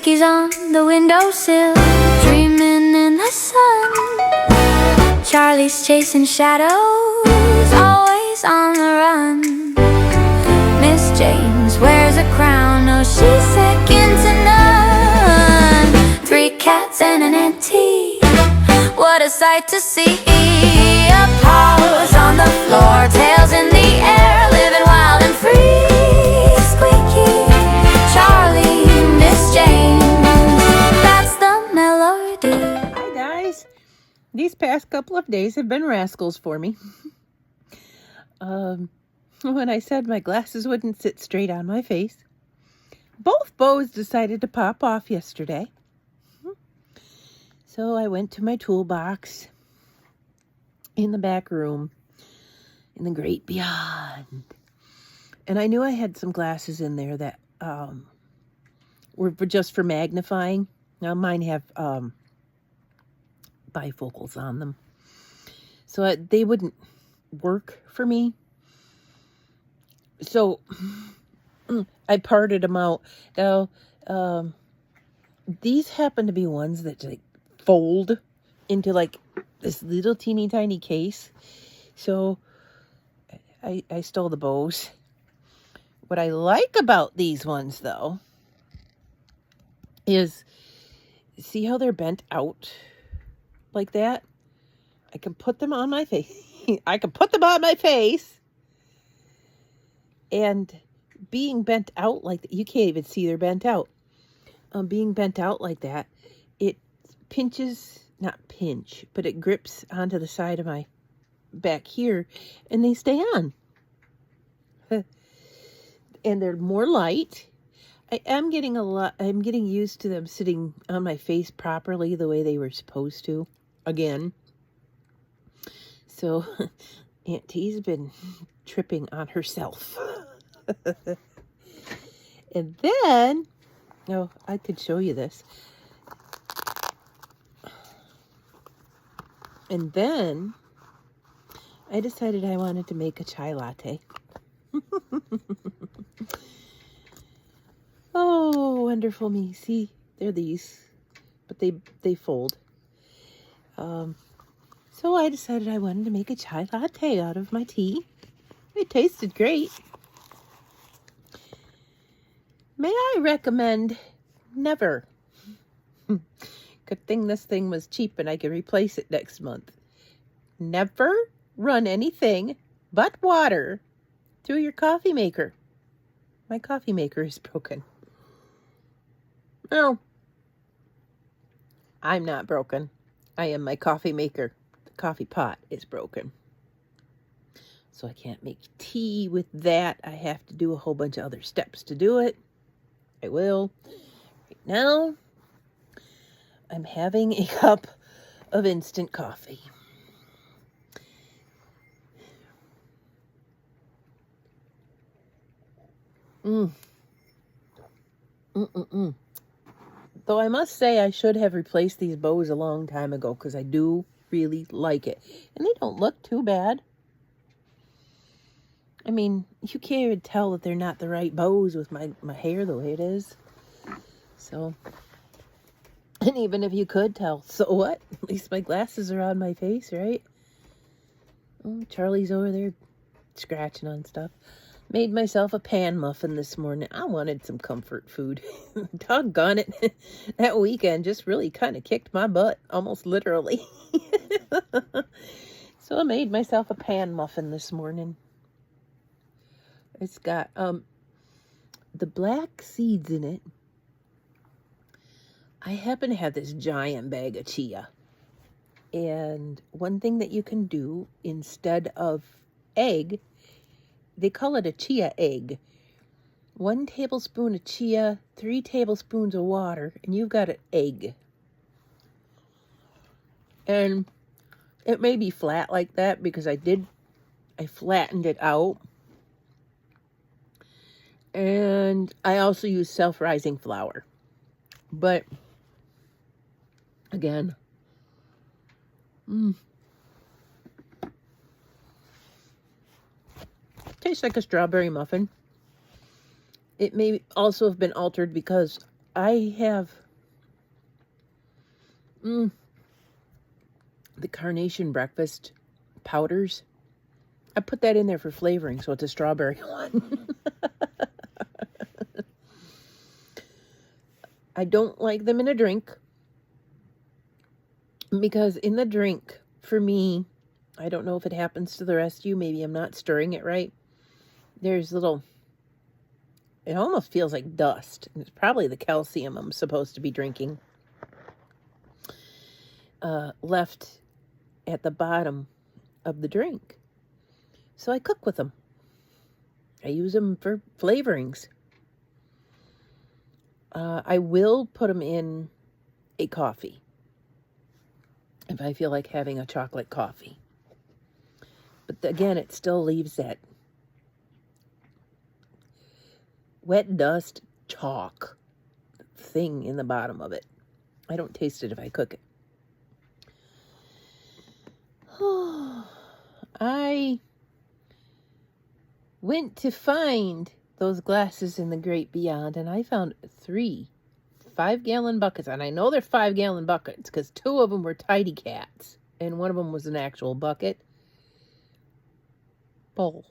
quickies on the windowsill, dreaming in the sun. Charlie's chasing shadows, always on the run. Miss James wears a crown, oh, she's second to none. Three cats and an auntie, what a sight to see. Paws on the floor, tails in the air, living wild and free. Squeaky, Charlie, Miss James, that's the melody. Hi guys, these past couple of days have been rascals for me. When I said my glasses wouldn't sit straight on my face, both bows decided to pop off yesterday. So I went to my toolbox in the back room in the great beyond. And I knew I had some glasses in there that were just for magnifying. Now mine have bifocals on them. So they wouldn't work for me. So I parted them out. Now, these happen to be ones that like fold into like this little teeny tiny case. So I stole the bows. What I like about these ones though is, see how they're bent out like that? I can put them on my face. I can put them on my face. And being bent out like that, you can't even see they're bent out. Being bent out like that, it pinches, not pinch, but it grips onto the side of my back here, and they stay on. And they're more light. I'm getting used to them sitting on my face properly the way they were supposed to again. So Auntie's been tripping on herself. And then, oh, I could show you this. And then I decided I wanted to make a chai latte. Oh, wonderful me. See, they're these, but they fold. So I decided I wanted to make a chai latte out of my tea. It tasted great. May I recommend never. Good thing this thing was cheap and I could replace it next month. Never run anything but water through your coffee maker. My coffee maker is broken. No, I'm not broken. I am my coffee maker. The coffee pot is broken. So I can't make tea with that. I have to do a whole bunch of other steps to do it. I will. Right now, I'm having a cup of instant coffee. Though I must say I should have replaced these bows a long time ago because I do really like it. And they don't look too bad. I mean, you can't even tell that they're not the right bows with my hair the way it is. So, and even if you could tell, so what? At least my glasses are on my face, right? Oh, Charlie's over there scratching on stuff. Made myself a pan muffin this morning. I wanted some comfort food. Doggone it. That weekend just really kind of kicked my butt, almost literally. So I made myself a pan muffin this morning. It's got the black seeds in it. I happen to have this giant bag of chia. And one thing that you can do instead of egg, they call it a chia egg. 1 tablespoon of chia, 3 tablespoons of water, and you've got an egg. And it may be flat like that because I flattened it out. And I also use self-rising flour. But again, tastes like a strawberry muffin. It may also have been altered because I have the Carnation breakfast powders. I put that in there for flavoring, so it's a strawberry one. I don't like them in a drink because in the drink, for me, I don't know if it happens to the rest of you. Maybe I'm not stirring it right. There's it almost feels like dust. It's probably the calcium I'm supposed to be drinking left at the bottom of the drink. So I cook with them. I use them for flavorings. I will put them in a coffee if I feel like having a chocolate coffee. But again, it still leaves that wet dust chalk thing in the bottom of it. I don't taste it if I cook it. I went to find those glasses in the Great Beyond, and I found 3 5-gallon buckets. And I know they're 5-gallon buckets because 2 of them were Tidy Cats, and one of them was an actual bucket full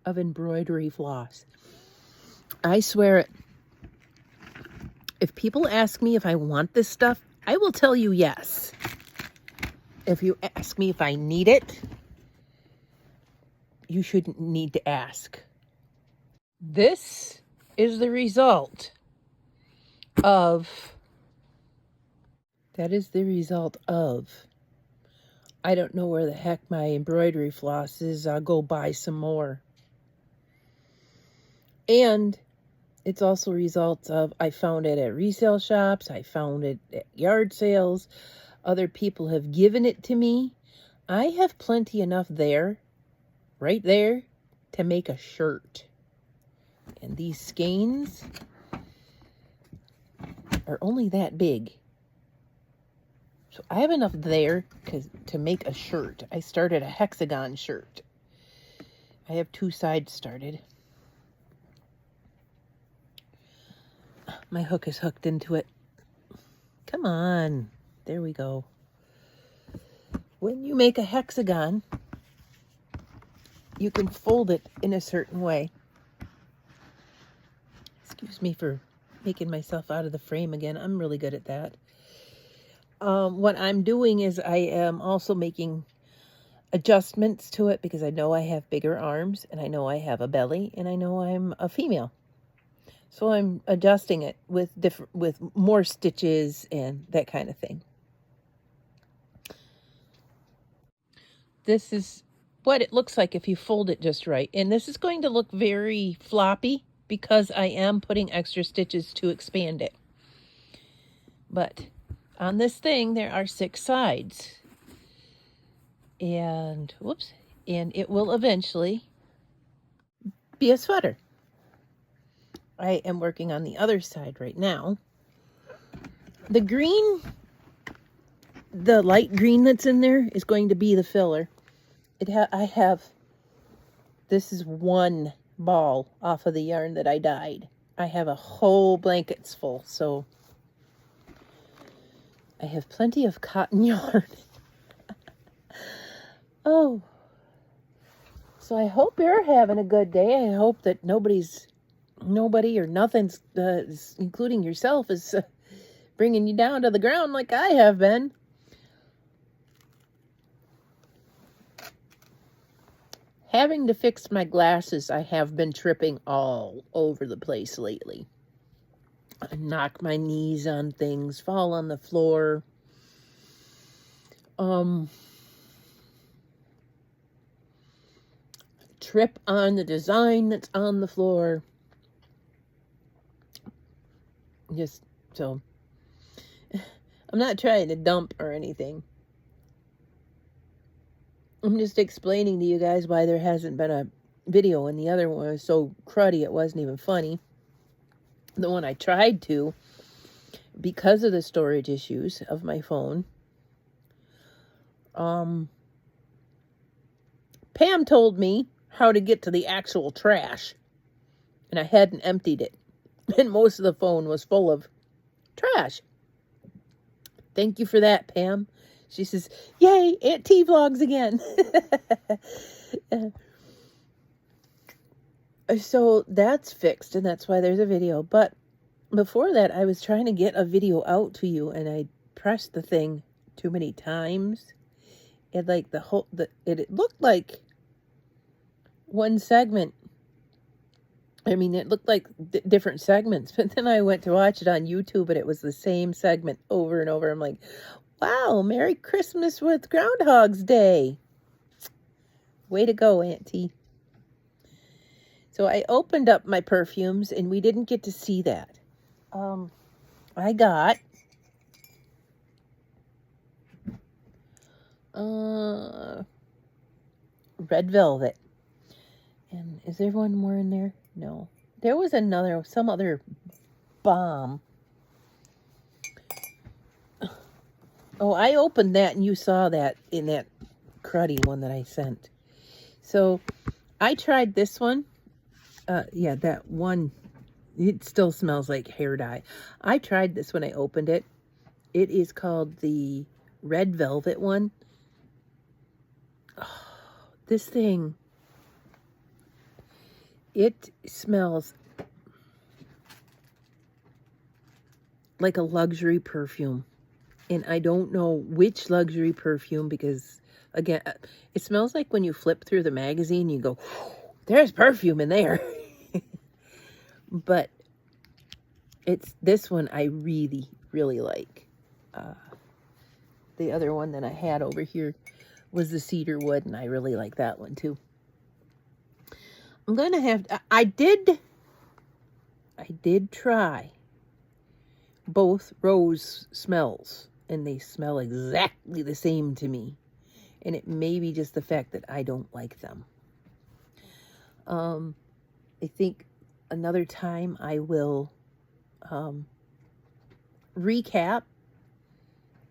of embroidery floss. I swear it. If people ask me if I want this stuff, I will tell you yes. If you ask me if I need it, you shouldn't need to ask. This is the result of, I don't know where the heck my embroidery floss is. I'll go buy some more. And it's also results of, I found it at resale shops. I found it at yard sales. Other people have given it to me. I have plenty enough there, right there, to make a shirt. And these skeins are only that big. So I have enough there to make a shirt. I started a hexagon shirt. I have 2 sides started. My hook is hooked into it. Come on. There we go. When you make a hexagon, you can fold it in a certain way. Excuse me for making myself out of the frame again. I'm really good at that. What I'm doing is I am also making adjustments to it because I know I have bigger arms and I know I have a belly and I know I'm a female. So I'm adjusting it with more stitches and that kind of thing. This is what it looks like if you fold it just right. And this is going to look very floppy because I am putting extra stitches to expand it. But on this thing, there are 6 sides. And, and it will eventually be a sweater. I am working on the other side right now. The green, the light green that's in there is going to be the filler. This is 1 ball off of the yarn that I dyed. I have a whole blankets full, so I have plenty of cotton yarn. Oh. So I hope you're having a good day. I hope that nobody or nothing's, including yourself, is bringing you down to the ground like I have been. Having to fix my glasses, I have been tripping all over the place lately. I knock my knees on things, fall on the floor. Trip on the design that's on the floor. So, I'm not trying to dump or anything. I'm just explaining to you guys why there hasn't been a video, and the other one was so cruddy it wasn't even funny. The one I tried to, because of the storage issues of my phone, Pam told me how to get to the actual trash, and I hadn't emptied it. And most of the phone was full of trash. Thank you for that, Pam. She says, yay, Aunt T vlogs again. So that's fixed, and that's why there's a video. But before that, I was trying to get a video out to you, and I pressed the thing too many times. It like it looked like one segment. I mean, it looked like different segments, but then I went to watch it on YouTube, and it was the same segment over and over. I'm like, wow, Merry Christmas with Groundhog's Day. Way to go, Auntie. So I opened up my perfumes, and we didn't get to see that. I got Red Velvet. And is there one more in there? No. There was some other bomb. Oh, I opened that, and you saw that in that cruddy one that I sent. So I tried this one. Yeah, that one, it still smells like hair dye. I tried this when I opened it. It is called the Red Velvet one. Oh, this thing, it smells like a luxury perfume. And I don't know which luxury perfume, because, again, it smells like when you flip through the magazine, you go, there's perfume in there. But it's this one I really, really like. The other one that I had over here was the cedar wood, and I really like that one too. I'm going to have to, I did try both rose smells, and they smell exactly the same to me. And it may be just the fact that I don't like them. I think another time I will recap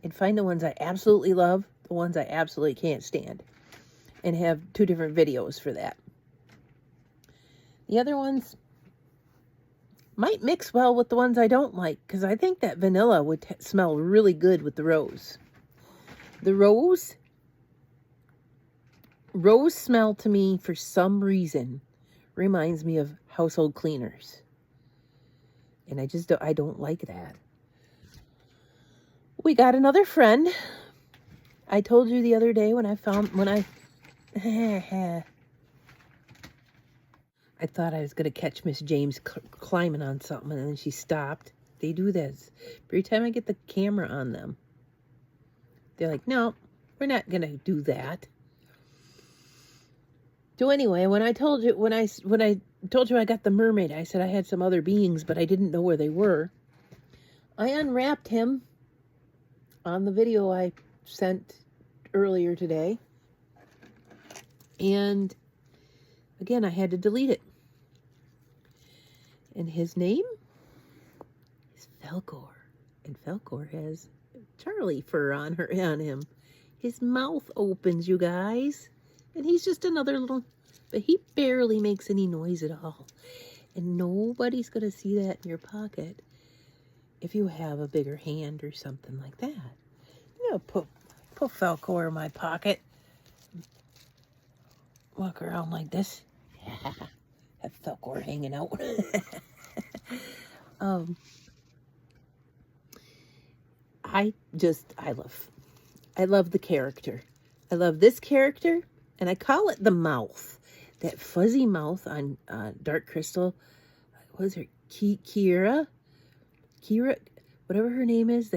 and find the ones I absolutely love, the ones I absolutely can't stand, and have 2 different videos for that. The other ones might mix well with the ones I don't like, because I think that vanilla would smell really good with the rose. The rose smell to me, for some reason, reminds me of household cleaners. And I don't like that. We got another friend. I told you the other day when I thought I was going to catch Miss James climbing on something, and then she stopped. They do this. Every time I get the camera on them, they're like, no, we're not going to do that. So anyway, when I told you I got the mermaid, I said I had some other beings, but I didn't know where they were. I unwrapped him on the video I sent earlier today. And again, I had to delete it. And his name is Falkor. And Falkor has Charlie fur on him. His mouth opens, you guys. And he's just another little, but he barely makes any noise at all. And nobody's going to see that in your pocket if you have a bigger hand or something like that. I'm going to put Falkor in my pocket. Walk around like this. Have Falkor hanging out. I love the character. I love this character. And I call it the mouth. That fuzzy mouth on Dark Crystal. What was her? Kira, whatever her name is.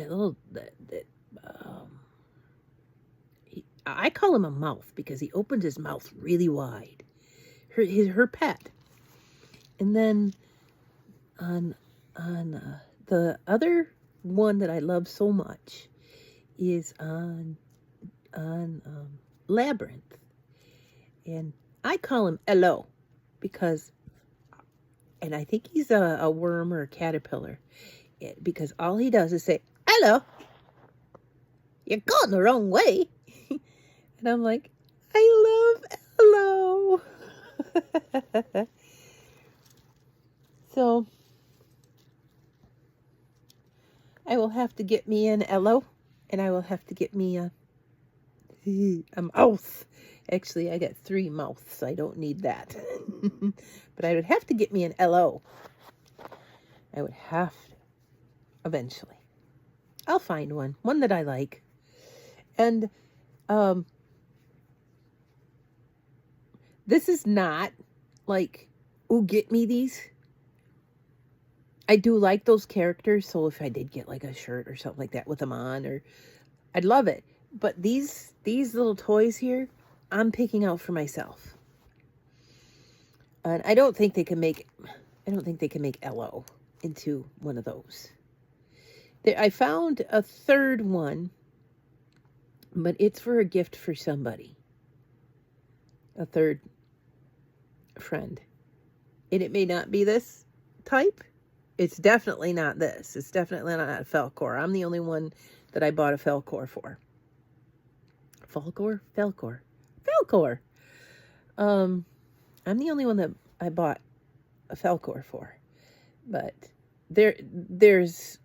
I call him a mouth because he opens his mouth really wide. Her pet. And then on the other one that I love so much is on Labyrinth. And I call him Hello because, and I think he's a worm or a caterpillar, because all he does is say, hello, you're going the wrong way. And I'm like, I love Hello. So I will have to get me an Ello, and I will have to get me a mouth. Actually, I got 3 mouths. I don't need that. But I would have to get me an LO. I would have to, eventually. I'll find one that I like. And this is not like, oh, get me these. I do like those characters, so if I did get like a shirt or something like that with them on, or I'd love it. But these little toys here, I'm picking out for myself. And I don't think they can make LO into one of those. I found a third one, but it's for a gift for somebody. A third friend. And it may not be this type. It's definitely not this. It's definitely not a Falkor. I'm the only one that I bought a Falkor for. Falkor? Falkor. I'm the only one that I bought a Falkor for. But there's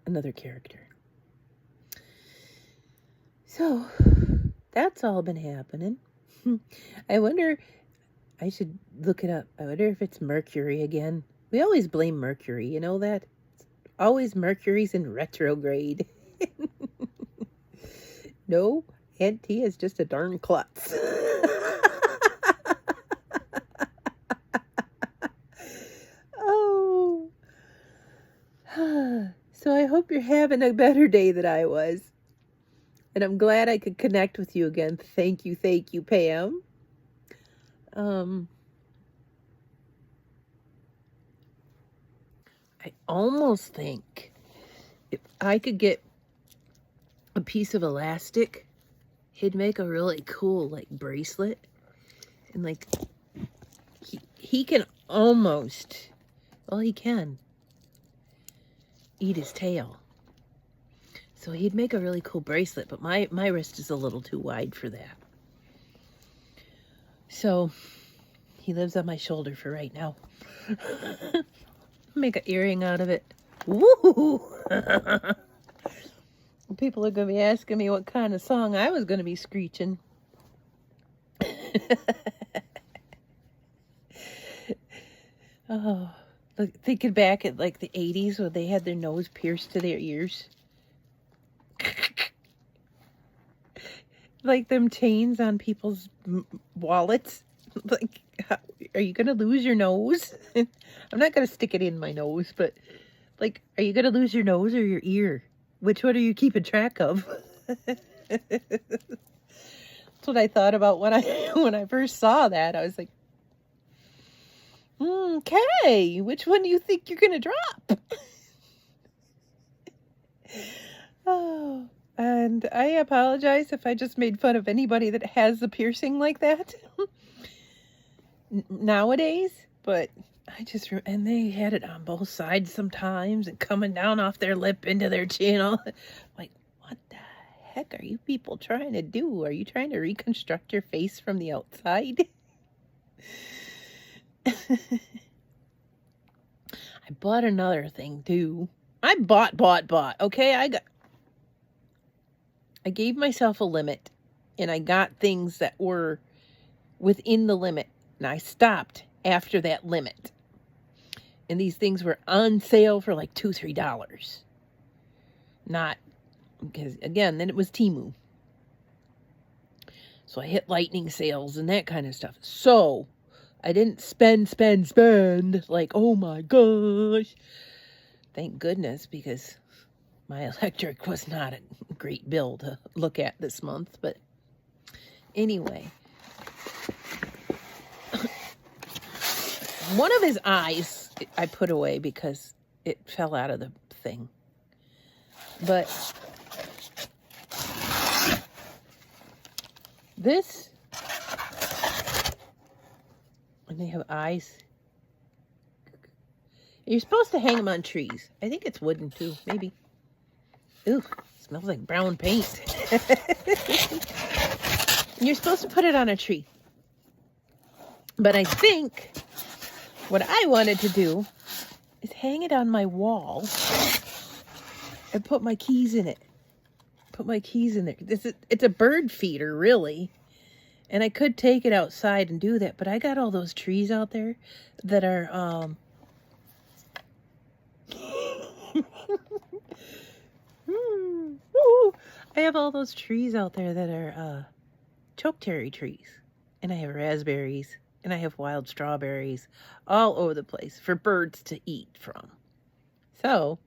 another character. So, that's all been happening. I wonder, I should look it up. I wonder if it's Mercury again. We always blame Mercury, you know that? It's always Mercury's in retrograde. No, Aunt T is just a darn klutz. Oh. So I hope you're having a better day than I was. And I'm glad I could connect with you again. Thank you, Pam. I almost think if I could get a piece of elastic, he'd make a really cool like bracelet. And like he can almost, well, he can eat his tail. So he'd make a really cool bracelet, but my wrist is a little too wide for that. So he lives on my shoulder for right now. Make an earring out of it. Woo! People are going to be asking me what kind of song I was going to be screeching. Oh, look, thinking back at like the 80s when they had their nose pierced to their ears. Like them chains on people's wallets. Like, are you going to lose your nose? I'm not going to stick it in my nose, but like, are you going to lose your nose or your ear? Which one are you keeping track of? That's what I thought about when I first saw that. I was like, okay, which one do you think you're going to drop? Oh, and I apologize if I just made fun of anybody that has a piercing like that nowadays, but and they had it on both sides sometimes and coming down off their lip into their chin. Like, what the heck are you people trying to do? Are you trying to reconstruct your face from the outside? I bought another thing too. I bought. Okay, I gave myself a limit and I got things that were within the limit and I stopped after that limit. And these things were on sale for like $2-3. Not, because again, then it was Temu. So I hit lightning sales and that kind of stuff. So I didn't spend like, oh my gosh. Thank goodness, because my electric was not a great bill to look at this month. But anyway, one of his eyes I put away because it fell out of the thing. But this, and they have eyes. You're supposed to hang them on trees. I think it's wooden too, maybe. Ooh, smells like brown paint. You're supposed to put it on a tree. But I think what I wanted to do is hang it on my wall and put my keys in it. Put my keys in there. It's a bird feeder, really. And I could take it outside and do that, but I got all those trees out there that are I have all those trees out there that are chokecherry trees. And I have raspberries. And I have wild strawberries all over the place for birds to eat from. So,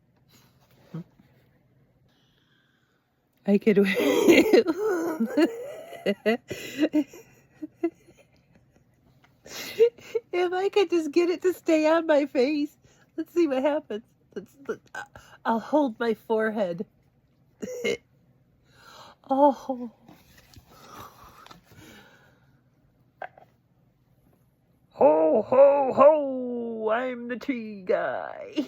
I could... If I could just get it to stay on my face. Let's see what happens. I'll hold my forehead. Oh. Ho, ho, ho, I'm the tree guy.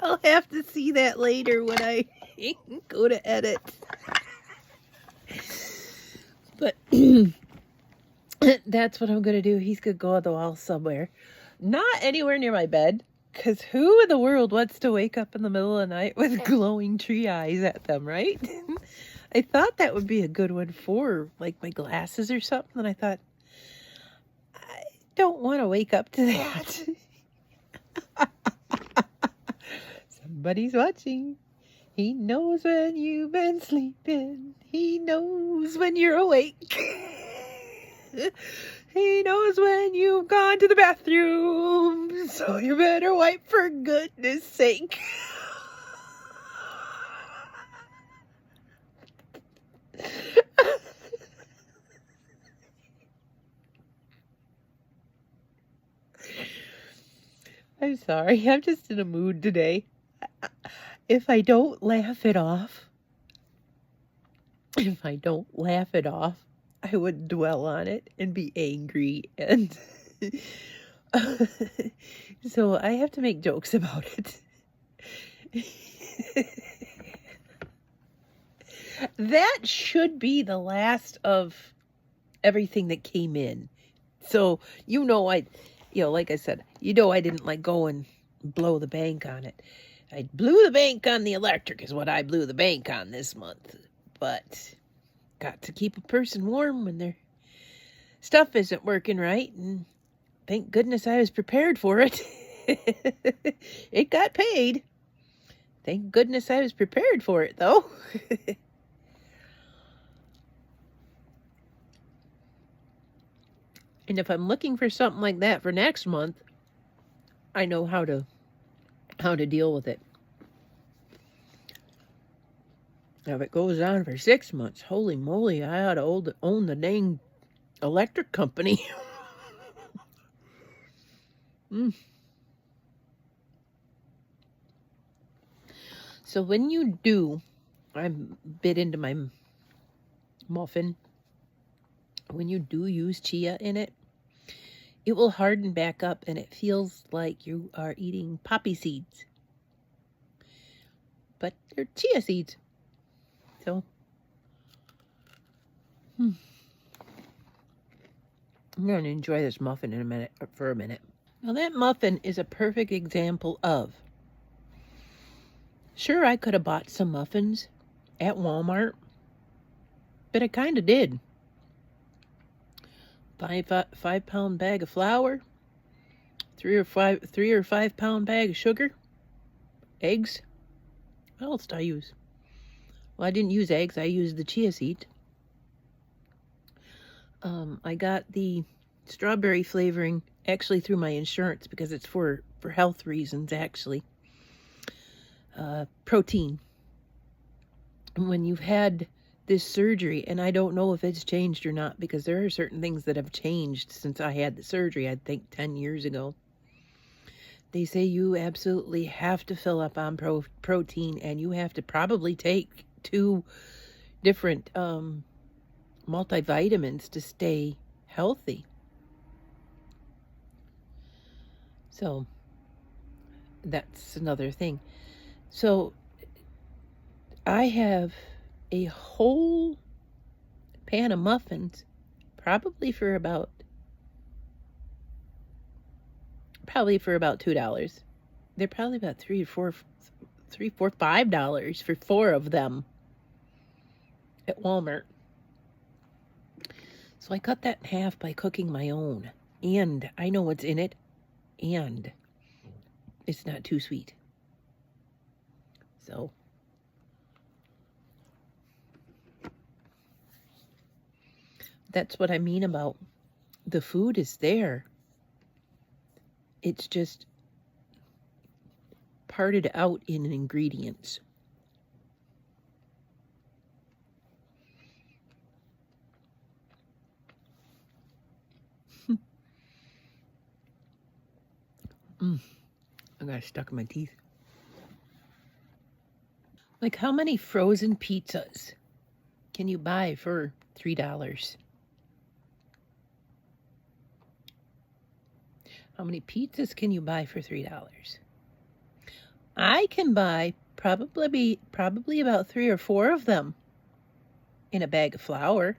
I'll have to see that later when I go to edit. But that's what I'm going to do. He's going to go on the wall somewhere. Not anywhere near my bed. Because who in the world wants to wake up in the middle of the night with glowing tree eyes at them, right? I thought that would be a good one for, like, my glasses or something. And I thought, I don't want to wake up to that. Somebody's watching. He knows when you've been sleeping. He knows when you're awake. He knows when you've gone to the bathroom. So you better wipe for goodness sake. I'm sorry. I'm just in a mood today. If I don't laugh it off, I would dwell on it and be angry, and so I have to make jokes about it. That should be the last of everything that came in. So, like I said, I didn't like go and blow the bank on it. I blew the bank on the electric is what I blew the bank on this month. But got to keep a person warm when their stuff isn't working right. And thank goodness I was prepared for it. It got paid. Thank goodness I was prepared for it, though. And if I'm looking for something like that for next month, I know how to deal with it. Now, if it goes on for 6 months, holy moly, I ought to own the dang electric company. So when you do, I bit into my muffin. When you do use chia in it, it will harden back up and it feels like you are eating poppy seeds. But they're chia seeds. So, I'm going to enjoy this muffin for a minute. Now that muffin is a perfect example of, sure, I could have bought some muffins at Walmart, but I kind of did. 5-pound bag of flour, 3 or 5 pound bag of sugar, eggs. What else did I use? Well, I didn't use eggs. I used the chia seed. I got the strawberry flavoring actually through my insurance because it's for health reasons, actually. Protein. When you've had this surgery, and I don't know if it's changed or not because there are certain things that have changed since I had the surgery, I think 10 years ago. They say you absolutely have to fill up on protein, and you have to probably take 2 different multivitamins to stay healthy. So that's another thing. So I have a whole pan of muffins, probably for about $2. They're probably about $3, $4, $5 for 4 of them at Walmart. So I cut that in half by cooking my own. And I know what's in it. And it's not too sweet. So that's what I mean about the food is there. It's just parted out in ingredients. I got it stuck in my teeth. Like, how many frozen pizzas can you buy for $3? How many pizzas can you buy for $3? I can buy probably about 3 or 4 of them in a bag of flour.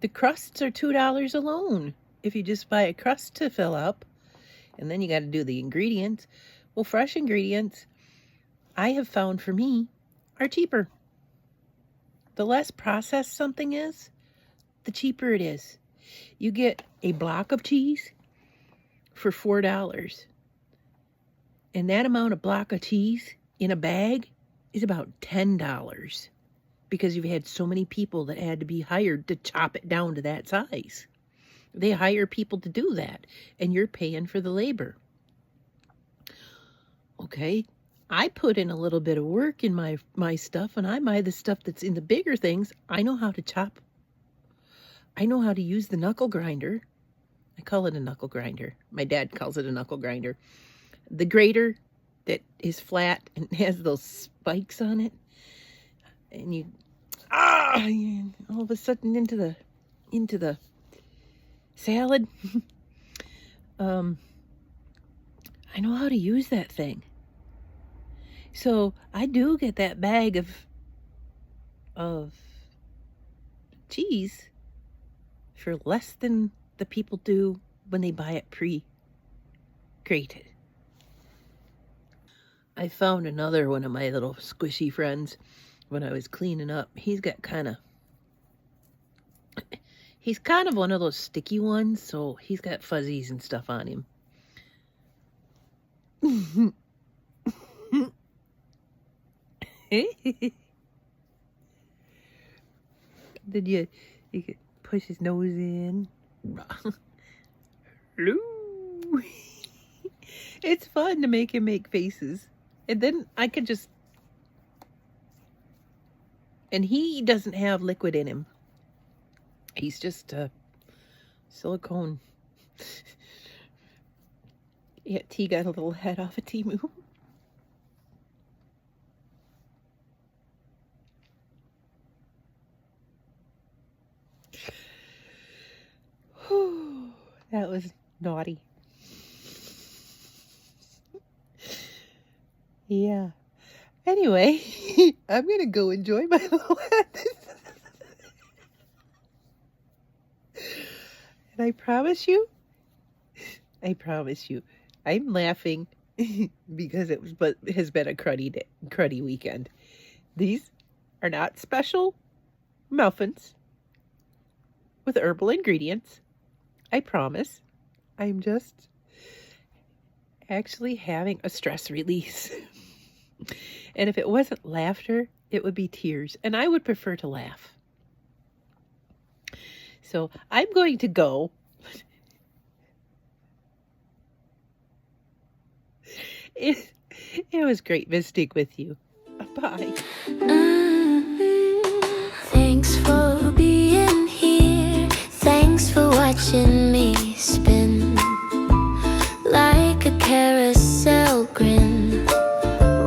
The crusts are $2 alone if you just buy a crust to fill up, and then you got to do the ingredients. Well, fresh ingredients, I have found for me, are cheaper. The less processed something is, the cheaper it is. You get a block of cheese for $4. And that amount of block of cheese in a bag is about $10 because you've had so many people that had to be hired to chop it down to that size. They hire people to do that, and you're paying for the labor. Okay, I put in a little bit of work in my stuff, and I buy the stuff that's in the bigger things. I know how to chop. I know how to use the knuckle grinder. I call it a knuckle grinder. My dad calls it a knuckle grinder. The grater that is flat and has those spikes on it, and you all of a sudden into the salad. I know how to use that thing. So I do get that bag of cheese for less than the people do when they buy it pre-grated. I found another one of my little squishy friends when I was cleaning up. He's kind of one of those sticky ones, so he's got fuzzies and stuff on him. Then you could push his nose in. Hello. It's fun to make him make faces. And then I could just... And he doesn't have liquid in him. He's just silicone. Yeah, T got a little head off of Temu. That was naughty. Yeah. Anyway, I'm going to go enjoy my little head. And I promise you, I'm laughing because it has been a cruddy weekend. These are not special muffins with herbal ingredients. I promise. I'm just actually having a stress release. And if it wasn't laughter, it would be tears. And I would prefer to laugh. So I'm going to go. It was great visiting with you. Bye. Thanks for being here. Thanks for watching me spin like a carousel grin,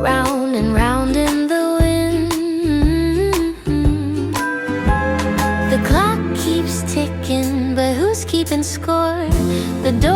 round and round in the wind. The clock keeps ticking, but who's keeping score? The door